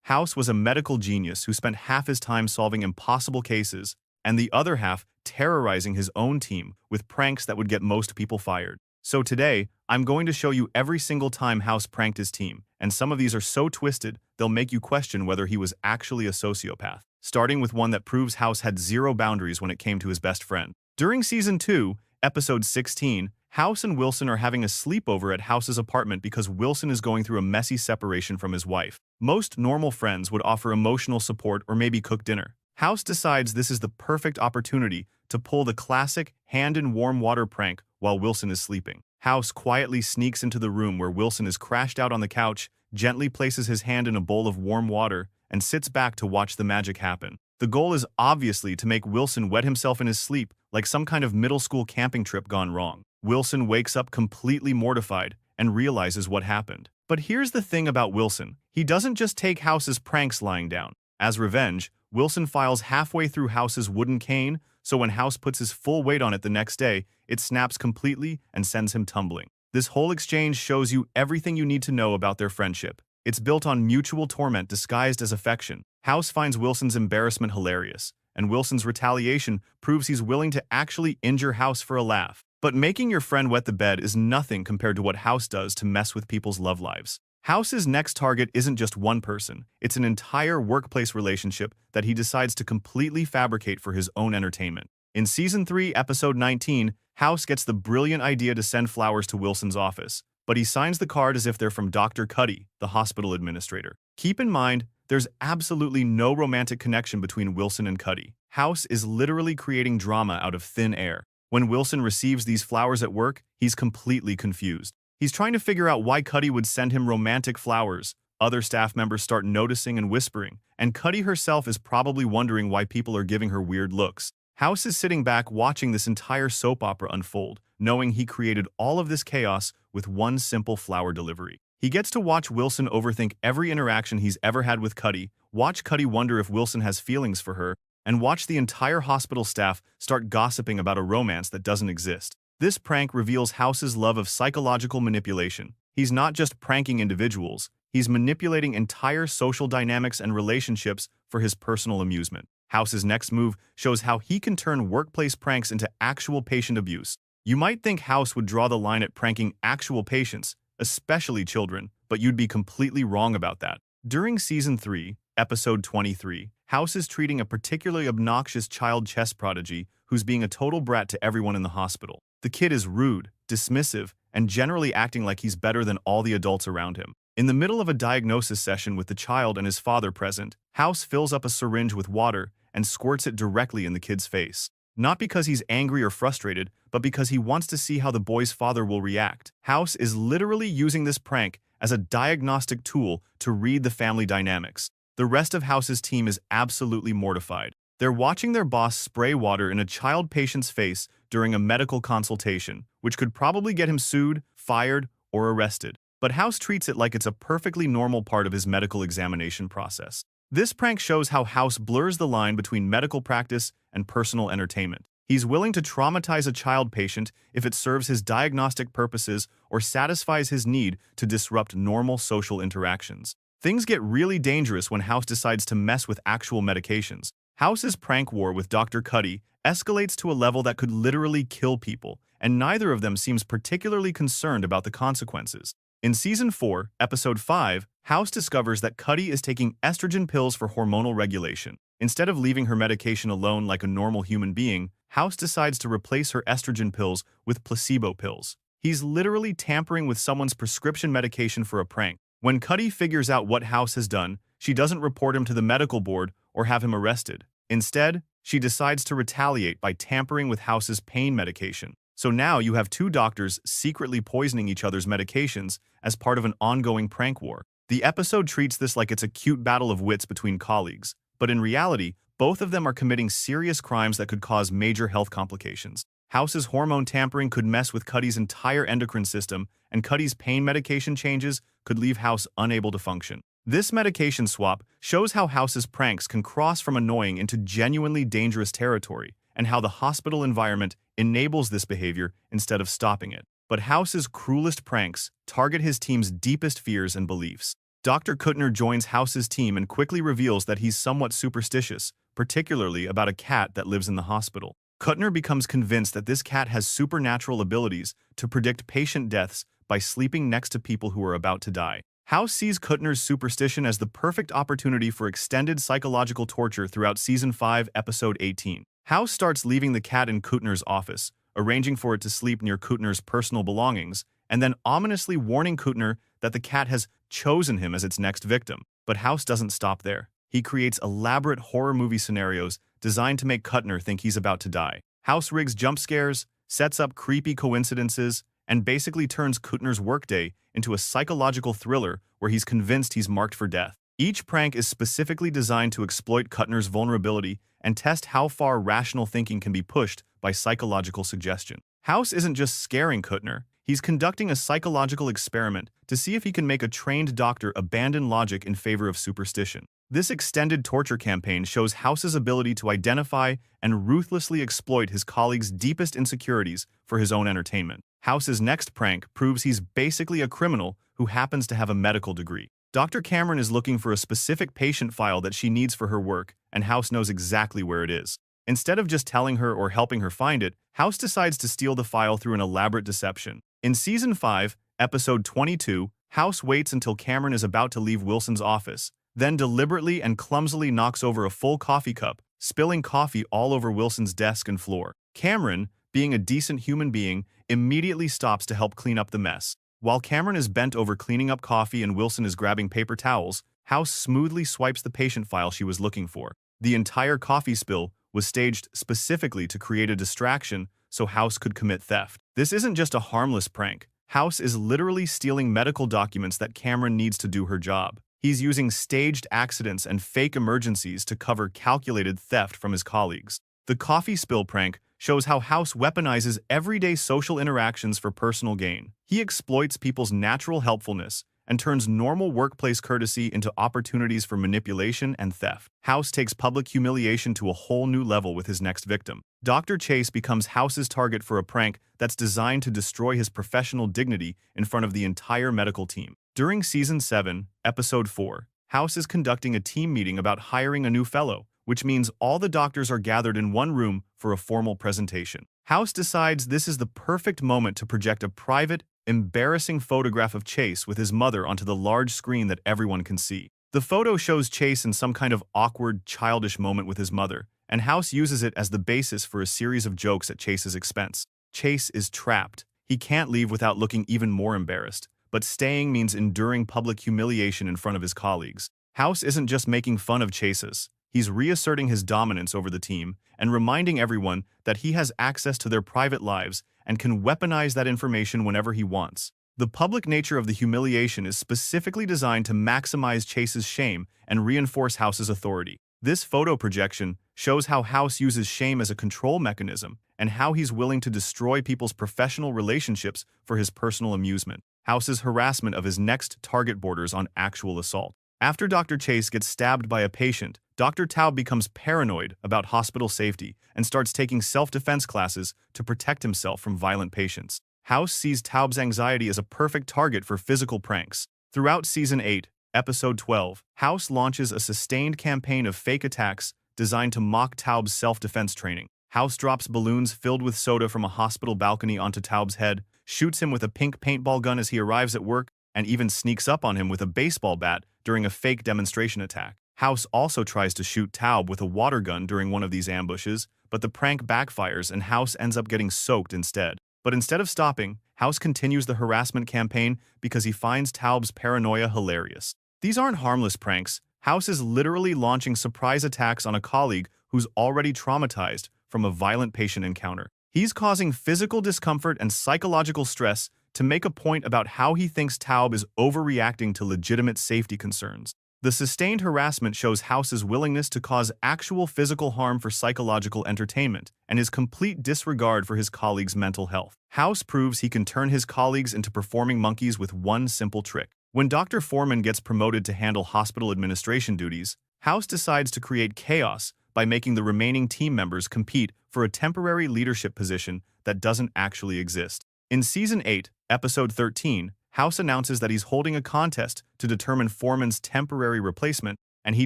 House was a medical genius who spent half his time solving impossible cases, and the other half terrorizing his own team with pranks that would get most people fired. So today, I'm going to show you every single time House pranked his team, and some of these are so twisted, they'll make you question whether he was actually a sociopath. Starting with one that proves House had zero boundaries when it came to his best friend. During Season 2, Episode 16, House and Wilson are having a sleepover at House's apartment because Wilson is going through a messy separation from his wife. Most normal friends would offer emotional support or maybe cook dinner. House decides this is the perfect opportunity to pull the classic hand-in-warm-water prank while Wilson is sleeping. House quietly sneaks into the room where Wilson is crashed out on the couch, gently places his hand in a bowl of warm water, and sits back to watch the magic happen. The goal is obviously to make Wilson wet himself in his sleep, like some kind of middle school camping trip gone wrong. Wilson wakes up completely mortified and realizes what happened. But here's the thing about Wilson. He doesn't just take House's pranks lying down. As revenge, Wilson files halfway through House's wooden cane, so when House puts his full weight on it the next day, it snaps completely and sends him tumbling. This whole exchange shows you everything you need to know about their friendship. It's built on mutual torment disguised as affection. House finds Wilson's embarrassment hilarious, and Wilson's retaliation proves he's willing to actually injure House for a laugh. But making your friend wet the bed is nothing compared to what House does to mess with people's love lives. House's next target isn't just one person, it's an entire workplace relationship that he decides to completely fabricate for his own entertainment. In Season 3, Episode 19, House gets the brilliant idea to send flowers to Wilson's office, but he signs the card as if they're from Dr. Cuddy, the hospital administrator. Keep in mind, there's absolutely no romantic connection between Wilson and Cuddy. House is literally creating drama out of thin air. When Wilson receives these flowers at work, he's completely confused. He's trying to figure out why Cuddy would send him romantic flowers. Other staff members start noticing and whispering, and Cuddy herself is probably wondering why people are giving her weird looks. House is sitting back watching this entire soap opera unfold, knowing he created all of this chaos with one simple flower delivery. He gets to watch Wilson overthink every interaction he's ever had with Cuddy, watch Cuddy wonder if Wilson has feelings for her, and watch the entire hospital staff start gossiping about a romance that doesn't exist. This prank reveals House's love of psychological manipulation. He's not just pranking individuals, he's manipulating entire social dynamics and relationships for his personal amusement. House's next move shows how he can turn workplace pranks into actual patient abuse. You might think House would draw the line at pranking actual patients, especially children, but you'd be completely wrong about that. During Season 3, Episode 23, House is treating a particularly obnoxious child chess prodigy who's being a total brat to everyone in the hospital. The kid is rude, dismissive, and generally acting like he's better than all the adults around him. In the middle of a diagnosis session with the child and his father present, House fills up a syringe with water and squirts it directly in the kid's face. Not because he's angry or frustrated, but because he wants to see how the boy's father will react. House is literally using this prank as a diagnostic tool to read the family dynamics. The rest of House's team is absolutely mortified. They're watching their boss spray water in a child patient's face during a medical consultation, which could probably get him sued, fired, or arrested. But House treats it like it's a perfectly normal part of his medical examination process. This prank shows how House blurs the line between medical practice and personal entertainment. He's willing to traumatize a child patient if it serves his diagnostic purposes or satisfies his need to disrupt normal social interactions. Things get really dangerous when House decides to mess with actual medications. House's prank war with Dr. Cuddy escalates to a level that could literally kill people, and neither of them seems particularly concerned about the consequences. In Season 4, Episode 5, House discovers that Cuddy is taking estrogen pills for hormonal regulation. Instead of leaving her medication alone like a normal human being, House decides to replace her estrogen pills with placebo pills. He's literally tampering with someone's prescription medication for a prank. When Cuddy figures out what House has done, she doesn't report him to the medical board or have him arrested. Instead, she decides to retaliate by tampering with House's pain medication. So now you have two doctors secretly poisoning each other's medications as part of an ongoing prank war. The episode treats this like it's a cute battle of wits between colleagues, but in reality, both of them are committing serious crimes that could cause major health complications. House's hormone tampering could mess with Cuddy's entire endocrine system, and Cuddy's pain medication changes could leave House unable to function. This medication swap shows how House's pranks can cross from annoying into genuinely dangerous territory, and how the hospital environment enables this behavior instead of stopping it. But House's cruelest pranks target his team's deepest fears and beliefs. Dr. Kuttner joins House's team and quickly reveals that he's somewhat superstitious, particularly about a cat that lives in the hospital. Kuttner becomes convinced that this cat has supernatural abilities to predict patient deaths by sleeping next to people who are about to die. House sees Kuttner's superstition as the perfect opportunity for extended psychological torture throughout Season 5, Episode 18. House starts leaving the cat in Kuttner's office, arranging for it to sleep near Kuttner's personal belongings, and then ominously warning Kuttner that the cat has chosen him as its next victim. But House doesn't stop there. He creates elaborate horror movie scenarios designed to make Kuttner think he's about to die. House rigs jump scares, sets up creepy coincidences, and basically turns Kuttner's workday into a psychological thriller where he's convinced he's marked for death. Each prank is specifically designed to exploit Kuttner's vulnerability and test how far rational thinking can be pushed by psychological suggestion. House isn't just scaring Kuttner, he's conducting a psychological experiment to see if he can make a trained doctor abandon logic in favor of superstition. This extended torture campaign shows House's ability to identify and ruthlessly exploit his colleagues' deepest insecurities for his own entertainment. House's next prank proves he's basically a criminal who happens to have a medical degree. Dr. Cameron is looking for a specific patient file that she needs for her work, and House knows exactly where it is. Instead of just telling her or helping her find it, House decides to steal the file through an elaborate deception. In Season 5, Episode 22, House waits until Cameron is about to leave Wilson's office, then deliberately and clumsily knocks over a full coffee cup, spilling coffee all over Wilson's desk and floor. Cameron, being a decent human being, immediately stops to help clean up the mess. While Cameron is bent over cleaning up coffee and Wilson is grabbing paper towels, House smoothly swipes the patient file she was looking for. The entire coffee spill was staged specifically to create a distraction so House could commit theft. This isn't just a harmless prank. House is literally stealing medical documents that Cameron needs to do her job. He's using staged accidents and fake emergencies to cover calculated theft from his colleagues. The coffee spill prank shows how House weaponizes everyday social interactions for personal gain. He exploits people's natural helpfulness and turns normal workplace courtesy into opportunities for manipulation and theft. House takes public humiliation to a whole new level with his next victim. Dr. Chase becomes House's target for a prank that's designed to destroy his professional dignity in front of the entire medical team. During Season 7, Episode 4, House is conducting a team meeting about hiring a new fellow, which means all the doctors are gathered in one room for a formal presentation. House decides this is the perfect moment to project a private, embarrassing photograph of Chase with his mother onto the large screen that everyone can see. The photo shows Chase in some kind of awkward, childish moment with his mother, and House uses it as the basis for a series of jokes at Chase's expense. Chase is trapped. He can't leave without looking even more embarrassed, but staying means enduring public humiliation in front of his colleagues. House isn't just making fun of Chase's. He's reasserting his dominance over the team and reminding everyone that he has access to their private lives and can weaponize that information whenever he wants. The public nature of the humiliation is specifically designed to maximize Chase's shame and reinforce House's authority. This photo projection shows how House uses shame as a control mechanism and how he's willing to destroy people's professional relationships for his personal amusement. House's harassment of his next target borders on actual assault. After Dr. Chase gets stabbed by a patient, Dr. Taub becomes paranoid about hospital safety and starts taking self-defense classes to protect himself from violent patients. House sees Taub's anxiety as a perfect target for physical pranks. Throughout Season 8, Episode 12, House launches a sustained campaign of fake attacks designed to mock Taub's self-defense training. House drops balloons filled with soda from a hospital balcony onto Taub's head, shoots him with a pink paintball gun as he arrives at work, and even sneaks up on him with a baseball bat during a fake demonstration attack. House also tries to shoot Taub with a water gun during one of these ambushes, but the prank backfires and House ends up getting soaked instead. But instead of stopping, House continues the harassment campaign because he finds Taub's paranoia hilarious. These aren't harmless pranks. House is literally launching surprise attacks on a colleague who's already traumatized from a violent patient encounter. He's causing physical discomfort and psychological stress to make a point about how he thinks Taub is overreacting to legitimate safety concerns. The sustained harassment shows House's willingness to cause actual physical harm for psychological entertainment and his complete disregard for his colleagues' mental health. House proves he can turn his colleagues into performing monkeys with one simple trick. When Dr. Foreman gets promoted to handle hospital administration duties, House decides to create chaos by making the remaining team members compete for a temporary leadership position that doesn't actually exist. In Season 8, Episode 13, House announces that he's holding a contest to determine Foreman's temporary replacement, and he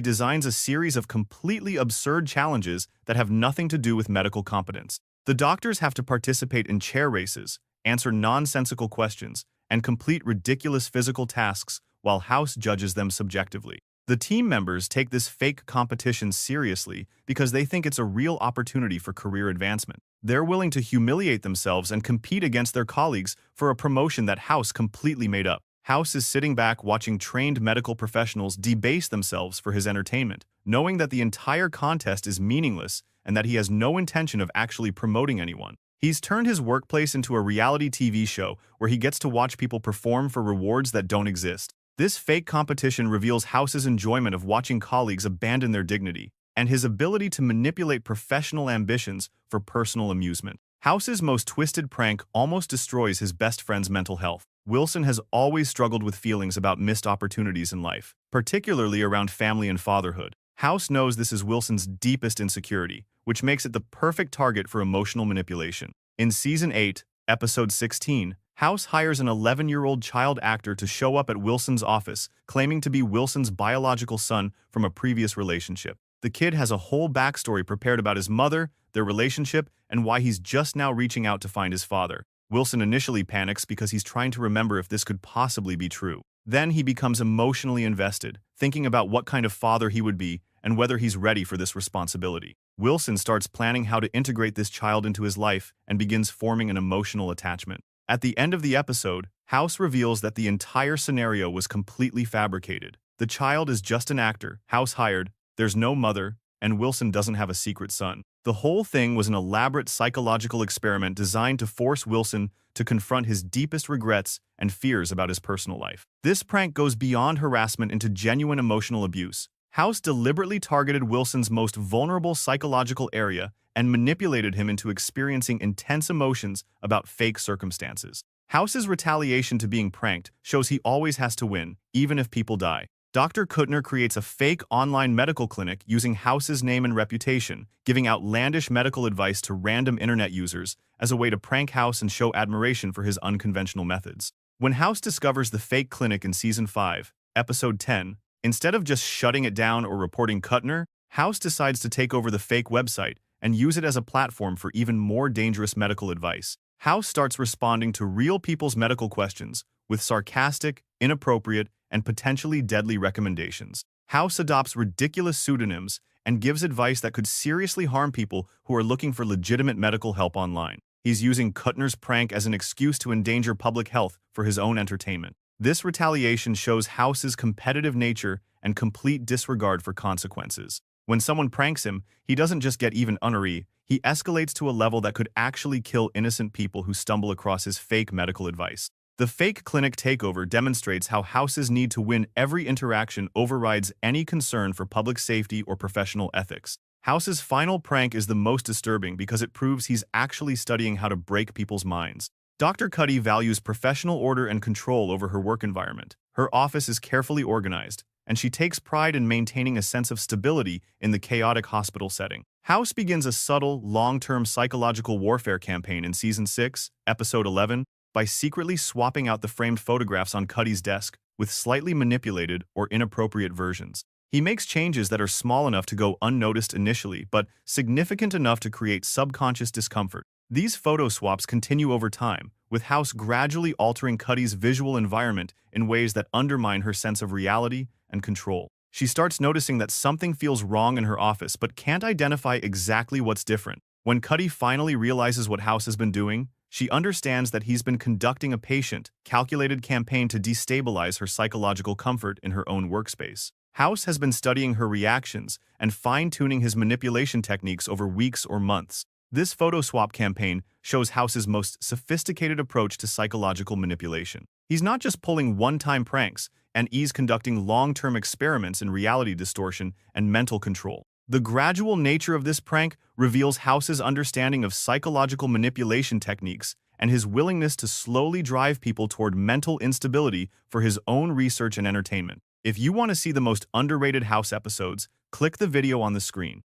designs a series of completely absurd challenges that have nothing to do with medical competence. The doctors have to participate in chair races, answer nonsensical questions, and complete ridiculous physical tasks while House judges them subjectively. The team members take this fake competition seriously because they think it's a real opportunity for career advancement. They're willing to humiliate themselves and compete against their colleagues for a promotion that House completely made up. House is sitting back watching trained medical professionals debase themselves for his entertainment, knowing that the entire contest is meaningless and that he has no intention of actually promoting anyone. He's turned his workplace into a reality TV show where he gets to watch people perform for rewards that don't exist. This fake competition reveals House's enjoyment of watching colleagues abandon their dignity and his ability to manipulate professional ambitions for personal amusement. House's most twisted prank almost destroys his best friend's mental health. Wilson has always struggled with feelings about missed opportunities in life, particularly around family and fatherhood. House knows this is Wilson's deepest insecurity, which makes it the perfect target for emotional manipulation. In Season 8, Episode 16, House hires an 11-year-old child actor to show up at Wilson's office, claiming to be Wilson's biological son from a previous relationship. The kid has a whole backstory prepared about his mother, their relationship, and why he's just now reaching out to find his father. Wilson initially panics because he's trying to remember if this could possibly be true. Then he becomes emotionally invested, thinking about what kind of father he would be and whether he's ready for this responsibility. Wilson starts planning how to integrate this child into his life and begins forming an emotional attachment. At the end of the episode, House reveals that the entire scenario was completely fabricated. The child is just an actor House hired, there's no mother, and Wilson doesn't have a secret son. The whole thing was an elaborate psychological experiment designed to force Wilson to confront his deepest regrets and fears about his personal life. This prank goes beyond harassment into genuine emotional abuse. House deliberately targeted Wilson's most vulnerable psychological area and manipulated him into experiencing intense emotions about fake circumstances. House's retaliation to being pranked shows he always has to win, even if people die. Dr. Kuttner creates a fake online medical clinic using House's name and reputation, giving outlandish medical advice to random internet users as a way to prank House and show admiration for his unconventional methods. When House discovers the fake clinic in Season 5, Episode 10, instead of just shutting it down or reporting Kuttner, House decides to take over the fake website and use it as a platform for even more dangerous medical advice. House starts responding to real people's medical questions with sarcastic, inappropriate, and potentially deadly recommendations. House adopts ridiculous pseudonyms and gives advice that could seriously harm people who are looking for legitimate medical help online. He's using Kuttner's prank as an excuse to endanger public health for his own entertainment. This retaliation shows House's competitive nature and complete disregard for consequences. When someone pranks him, he doesn't just get even honorary, he escalates to a level that could actually kill innocent people who stumble across his fake medical advice. The fake clinic takeover demonstrates how House's need to win every interaction overrides any concern for public safety or professional ethics. House's final prank is the most disturbing because it proves he's actually studying how to break people's minds. Dr. Cuddy values professional order and control over her work environment. Her office is carefully organized, and she takes pride in maintaining a sense of stability in the chaotic hospital setting. House begins a subtle, long-term psychological warfare campaign in Season 6, Episode 11, by secretly swapping out the framed photographs on Cuddy's desk with slightly manipulated or inappropriate versions. He makes changes that are small enough to go unnoticed initially, but significant enough to create subconscious discomfort. These photo swaps continue over time, with House gradually altering Cuddy's visual environment in ways that undermine her sense of reality and control. She starts noticing that something feels wrong in her office but can't identify exactly what's different. When Cuddy finally realizes what House has been doing, she understands that he's been conducting a patient, calculated campaign to destabilize her psychological comfort in her own workspace. House has been studying her reactions and fine-tuning his manipulation techniques over weeks or months. This photo swap campaign shows House's most sophisticated approach to psychological manipulation. He's not just pulling one-time pranks, and he's conducting long-term experiments in reality distortion and mental control. The gradual nature of this prank reveals House's understanding of psychological manipulation techniques and his willingness to slowly drive people toward mental instability for his own research and entertainment. If you want to see the most underrated House episodes, click the video on the screen.